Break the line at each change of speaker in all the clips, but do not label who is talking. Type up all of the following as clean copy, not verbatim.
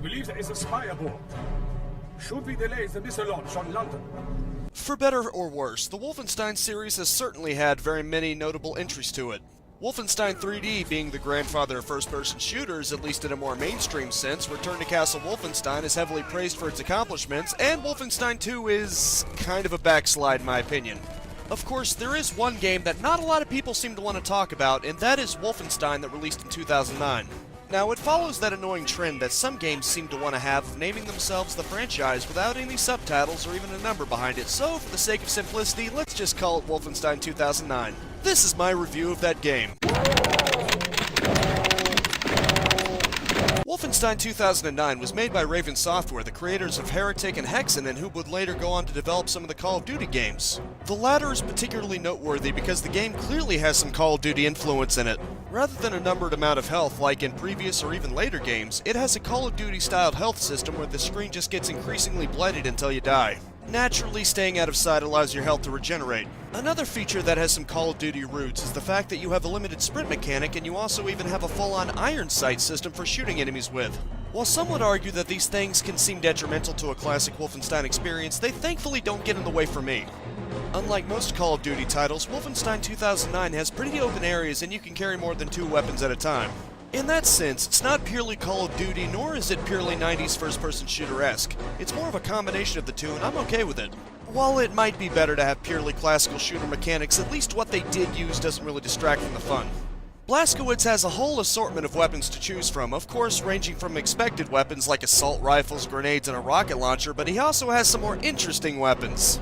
believe there is a spy aboard. Should we delay the missile launch on London?
For better or worse, the Wolfenstein series has certainly had very many notable entries to it. Wolfenstein 3D being the grandfather of first-person shooters, at least in a more mainstream sense, Return to Castle Wolfenstein is heavily praised for its accomplishments, and Wolfenstein 2 is kind of a backslide in my opinion. Of course, there is one game that not a lot of people seem to want to talk about, and that is Wolfenstein that released in 2009. Now, it follows that annoying trend that some games seem to want to have of naming themselves the franchise without any subtitles or even a number behind it, so for the sake of simplicity, let's just call it Wolfenstein 2009. This is my review of that game. Wolfenstein 2009 was made by Raven Software, the creators of Heretic and Hexen, and who would later go on to develop some of the Call of Duty games. The latter is particularly noteworthy because the game clearly has some Call of Duty influence in it. Rather than a numbered amount of health like in previous or even later games, it has a Call of Duty styled health system where the screen just gets increasingly blighted until you die. Naturally, staying out of sight allows your health to regenerate. Another feature that has some Call of Duty roots is the fact that you have a limited sprint mechanic, and you also even have a full-on iron sight system for shooting enemies with. While some would argue that these things can seem detrimental to a classic Wolfenstein experience, they thankfully don't get in the way for me. Unlike most Call of Duty titles, Wolfenstein 2009 has pretty open areas and you can carry more than 2 weapons at a time. In that sense, it's not purely Call of Duty, nor is it purely 90s first-person shooter-esque. It's more of a combination of the two, and I'm okay with it. While it might be better to have purely classical shooter mechanics, at least what they did use doesn't really distract from the fun. Blazkowicz has a whole assortment of weapons to choose from, of course ranging from expected weapons like assault rifles, grenades, and a rocket launcher, but he also has some more interesting weapons.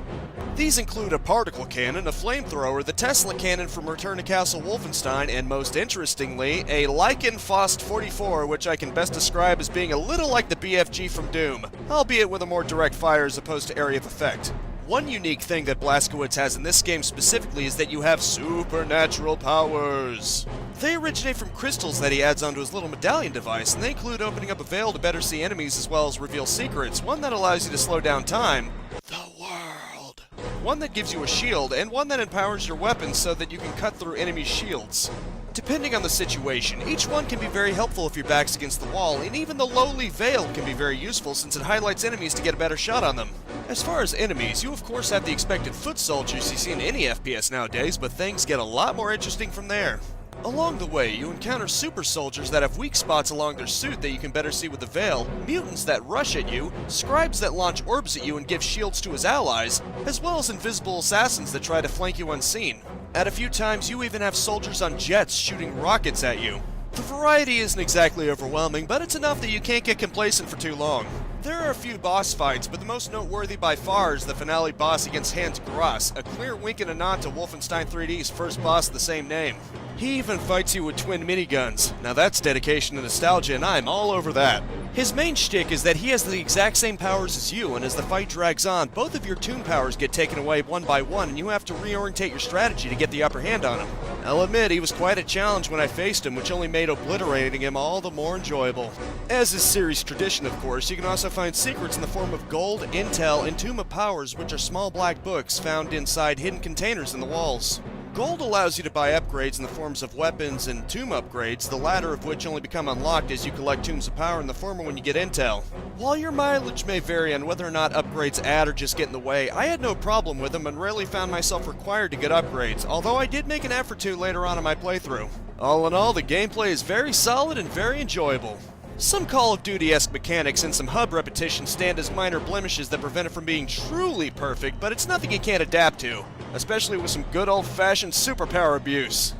These include a particle cannon, a flamethrower, the Tesla cannon from Return to Castle Wolfenstein, and most interestingly, a Lycan Faust 44, which I can best describe as being a little like the BFG from Doom, albeit with a more direct fire as opposed to area of effect. One unique thing that Blazkowicz has in this game specifically is that you have supernatural powers. They originate from crystals that he adds onto his little medallion device, and they include opening up a veil to better see enemies as well as reveal secrets, one that allows you to slow down time, the world, one that gives you a shield, and one that empowers your weapons so that you can cut through enemy shields. Depending on the situation, each one can be very helpful if your back's against the wall, and even the lowly veil can be very useful since it highlights enemies to get a better shot on them. As far as enemies, you of course have the expected foot soldiers you see in any FPS nowadays, but things get a lot more interesting from there. Along the way, you encounter super soldiers that have weak spots along their suit that you can better see with the veil, mutants that rush at you, scribes that launch orbs at you and give shields to his allies, as well as invisible assassins that try to flank you unseen. At a few times, you even have soldiers on jets shooting rockets at you. The variety isn't exactly overwhelming, but it's enough that you can't get complacent for too long. There are a few boss fights, but the most noteworthy by far is the finale boss against Hans Gross, a clear wink and a nod to Wolfenstein 3D's first boss of the same name. He even fights you with twin miniguns. Now that's dedication to nostalgia, and I'm all over that. His main shtick is that he has the exact same powers as you, and as the fight drags on, both of your toon powers get taken away one by one, and you have to reorientate your strategy to get the upper hand on him. I'll admit, he was quite a challenge when I faced him, which only made obliterating him all the more enjoyable. As is series tradition, of course, you can also find secrets in the form of gold, intel, and Tomb of Powers, which are small black books found inside hidden containers in the walls. Gold allows you to buy upgrades in the forms of weapons and tomb upgrades, the latter of which only become unlocked as you collect Tombs of Power, and the former when you get intel. While your mileage may vary on whether or not upgrades add or just get in the way, I had no problem with them and rarely found myself required to get upgrades, although I did make an effort to later on in my playthrough. All in all, the gameplay is very solid and very enjoyable. Some Call of Duty-esque mechanics and some hub repetition stand as minor blemishes that prevent it from being truly perfect, but it's nothing you can't adapt to, especially with some good old-fashioned superpower abuse.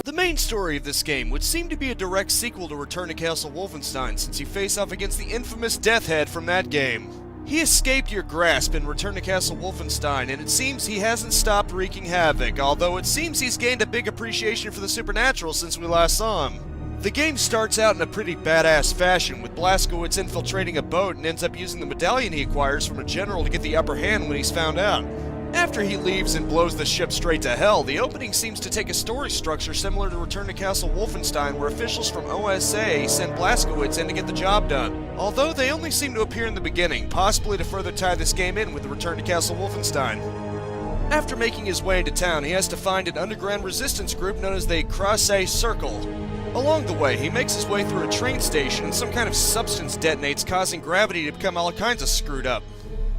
The main story of this game would seem to be a direct sequel to Return to Castle Wolfenstein, since you face off against the infamous Death Head from that game. He escaped your grasp in Return to Castle Wolfenstein, and it seems he hasn't stopped wreaking havoc, although it seems he's gained a big appreciation for the supernatural since we last saw him. The game starts out in a pretty badass fashion, with Blazkowicz infiltrating a boat and ends up using the medallion he acquires from a general to get the upper hand when he's found out. After he leaves and blows the ship straight to hell, the opening seems to take a story structure similar to Return to Castle Wolfenstein, where officials from OSA send Blazkowicz in to get the job done. Although they only seem to appear in the beginning, possibly to further tie this game in with the Return to Castle Wolfenstein. After making his way into town, he has to find an underground resistance group known as the Crossay Circle. Along the way, he makes his way through a train station and some kind of substance detonates, causing gravity to become all kinds of screwed up.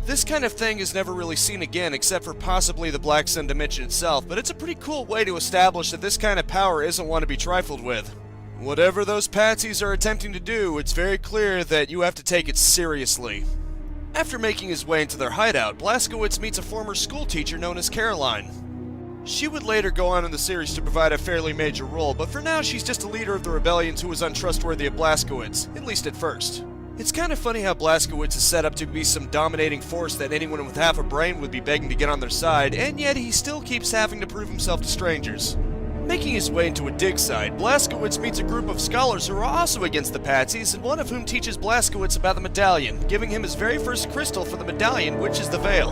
This kind of thing is never really seen again except for possibly the Black Sun dimension itself, but it's a pretty cool way to establish that this kind of power isn't one to be trifled with. Whatever those patsies are attempting to do, it's very clear that you have to take it seriously. After making his way into their hideout, Blazkowicz meets a former schoolteacher known as Caroline. She would later go on in the series to provide a fairly major role, but for now she's just a leader of the rebellions who was untrustworthy of Blazkowicz, at least at first. It's kind of funny how Blazkowicz is set up to be some dominating force that anyone with half a brain would be begging to get on their side, and yet he still keeps having to prove himself to strangers. Making his way into a dig site, Blazkowicz meets a group of scholars who are also against the patsies, and one of whom teaches Blazkowicz about the medallion, giving him his very first crystal for the medallion, which is the Veil.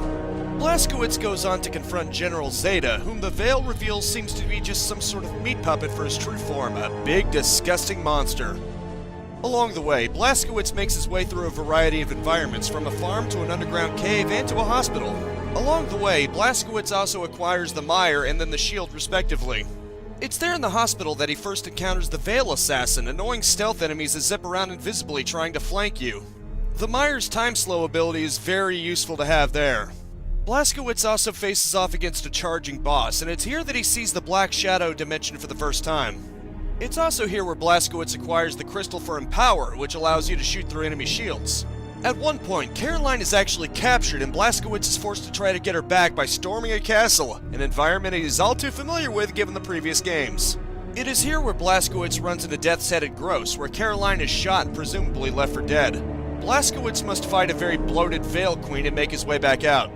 Blazkowicz goes on to confront General Zeta, whom the Veil reveals seems to be just some sort of meat puppet for his true form, a big, disgusting monster. Along the way, Blazkowicz makes his way through a variety of environments, from a farm to an underground cave and to a hospital. Along the way, Blazkowicz also acquires the Mire and then the Shield respectively. It's there in the hospital that he first encounters the Veil Assassin, annoying stealth enemies that zip around invisibly trying to flank you. The Mire's time slow ability is very useful to have there. Blazkowicz also faces off against a charging boss, and it's here that he sees the Black Shadow dimension for the first time. It's also here where Blazkowicz acquires the crystal for Empower, which allows you to shoot through enemy shields. At one point, Caroline is actually captured and Blazkowicz is forced to try to get her back by storming a castle, an environment he is all too familiar with given the previous games. It is here where Blazkowicz runs into Death's Headed Gross, where Caroline is shot and presumably left for dead. Blazkowicz must fight a very bloated Veil Queen and make his way back out.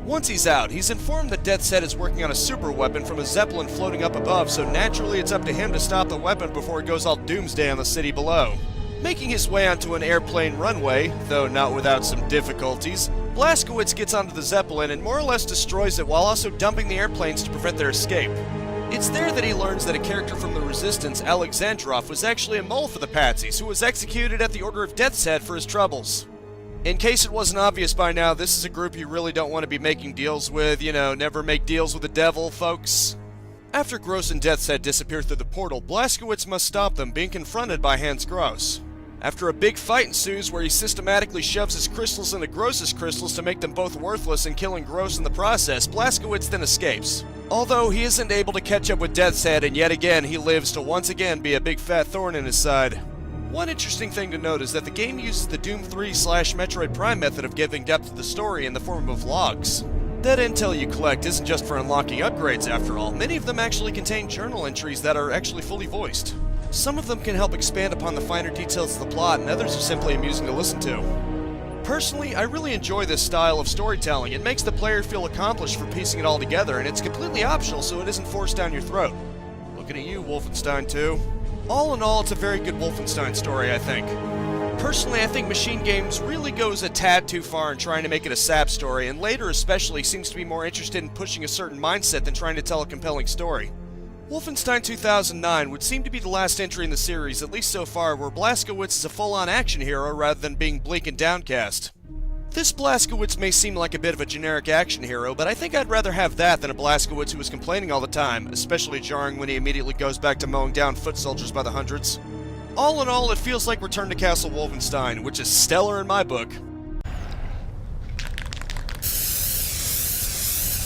Once he's out, he's informed that Death's Head is working on a super weapon from a Zeppelin floating up above, so naturally it's up to him to stop the weapon before it goes all doomsday on the city below. Making his way onto an airplane runway, though not without some difficulties, Blazkowicz gets onto the Zeppelin and more or less destroys it while also dumping the airplanes to prevent their escape. It's there that he learns that a character from the Resistance, Alexandrov, was actually a mole for the Patsies, who was executed at the order of Death's Head for his troubles. In case it wasn't obvious by now, this is a group you really don't want to be making deals with, never make deals with the devil, folks. After Gross and Death's Head disappear through the portal, Blazkowicz must stop them, being confronted by Hans Gross. After a big fight ensues where he systematically shoves his crystals into Gross's crystals to make them both worthless and killing Gross in the process, Blazkowicz then escapes. Although he isn't able to catch up with Death's Head, and yet again he lives to once again be a big fat thorn in his side. One interesting thing to note is that the game uses the Doom 3/Metroid Prime method of giving depth to the story in the form of logs. That intel you collect isn't just for unlocking upgrades after all, many of them actually contain journal entries that are actually fully voiced. Some of them can help expand upon the finer details of the plot, and others are simply amusing to listen to. Personally, I really enjoy this style of storytelling. It makes the player feel accomplished for piecing it all together, and it's completely optional so it isn't forced down your throat. Looking at you, Wolfenstein 2. All in all, it's a very good Wolfenstein story, I think. Personally, I think Machine Games really goes a tad too far in trying to make it a sap story, and later especially seems to be more interested in pushing a certain mindset than trying to tell a compelling story. Wolfenstein 2009 would seem to be the last entry in the series, at least so far, where Blazkowicz is a full-on action hero rather than being bleak and downcast. This Blazkowicz may seem like a bit of a generic action hero, but I think I'd rather have that than a Blazkowicz who is complaining all the time, especially jarring when he immediately goes back to mowing down foot soldiers by the hundreds. All in all, it feels like Return to Castle Wolfenstein, which is stellar in my book.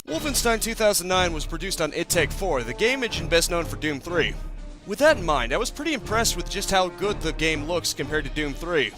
Wolfenstein 2009 was produced on id Tech 4, the game engine best known for Doom 3. With that in mind, I was pretty impressed with just how good the game looks compared to Doom 3.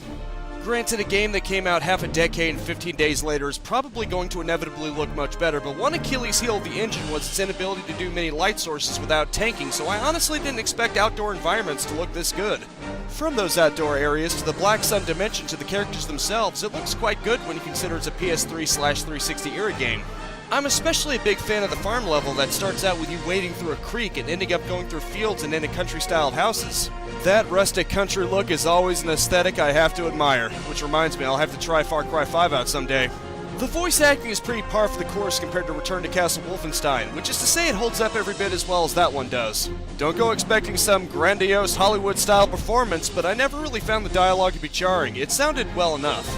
Granted, a game that came out half a decade and 15 days later is probably going to inevitably look much better, but one Achilles heel of the engine was its inability to do many light sources without tanking, so I honestly didn't expect outdoor environments to look this good. From those outdoor areas to the Black Sun dimension to the characters themselves, it looks quite good when you consider it's a PS3/360 era game. I'm especially a big fan of the farm level that starts out with you wading through a creek and ending up going through fields and into country-style houses. That rustic country look is always an aesthetic I have to admire, which reminds me I'll have to try Far Cry 5 out someday. The voice acting is pretty par for the course compared to Return to Castle Wolfenstein, which is to say it holds up every bit as well as that one does. Don't go expecting some grandiose Hollywood-style performance, but I never really found the dialogue to be jarring. It sounded well enough.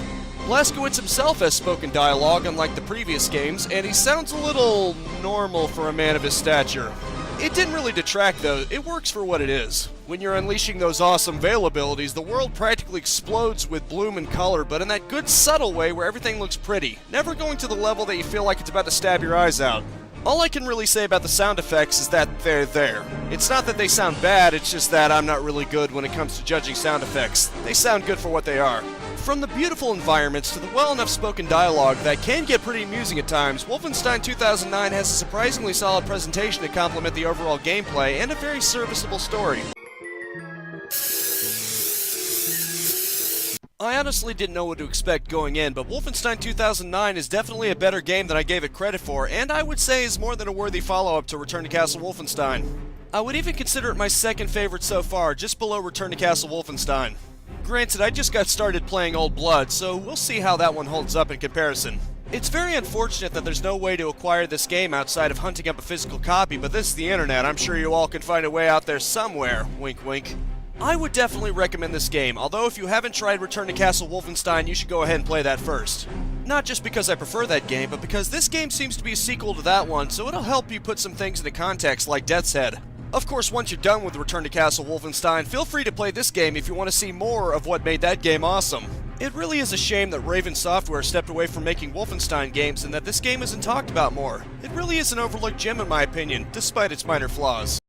Blazkowicz himself has spoken dialogue unlike the previous games, and he sounds a little normal for a man of his stature. It didn't really detract though, it works for what it is. When you're unleashing those awesome Veil abilities, the world practically explodes with bloom and color, but in that good subtle way where everything looks pretty, never going to the level that you feel like it's about to stab your eyes out. All I can really say about the sound effects is that they're there. It's not that they sound bad, it's just that I'm not really good when it comes to judging sound effects. They sound good for what they are. From the beautiful environments to the well-enough spoken dialogue that can get pretty amusing at times, Wolfenstein 2009 has a surprisingly solid presentation to complement the overall gameplay and a very serviceable story. I honestly didn't know what to expect going in, but Wolfenstein 2009 is definitely a better game than I gave it credit for, and I would say is more than a worthy follow-up to Return to Castle Wolfenstein. I would even consider it my second favorite so far, just below Return to Castle Wolfenstein. Granted, I just got started playing Old Blood, so we'll see how that one holds up in comparison. It's very unfortunate that there's no way to acquire this game outside of hunting up a physical copy, but this is the internet, I'm sure you all can find a way out there somewhere, wink wink. I would definitely recommend this game, although if you haven't tried Return to Castle Wolfenstein, you should go ahead and play that first. Not just because I prefer that game, but because this game seems to be a sequel to that one, so it'll help you put some things into context like Death's Head. Of course, once you're done with Return to Castle Wolfenstein, feel free to play this game if you want to see more of what made that game awesome. It really is a shame that Raven Software stepped away from making Wolfenstein games and that this game isn't talked about more. It really is an overlooked gem in my opinion, despite its minor flaws.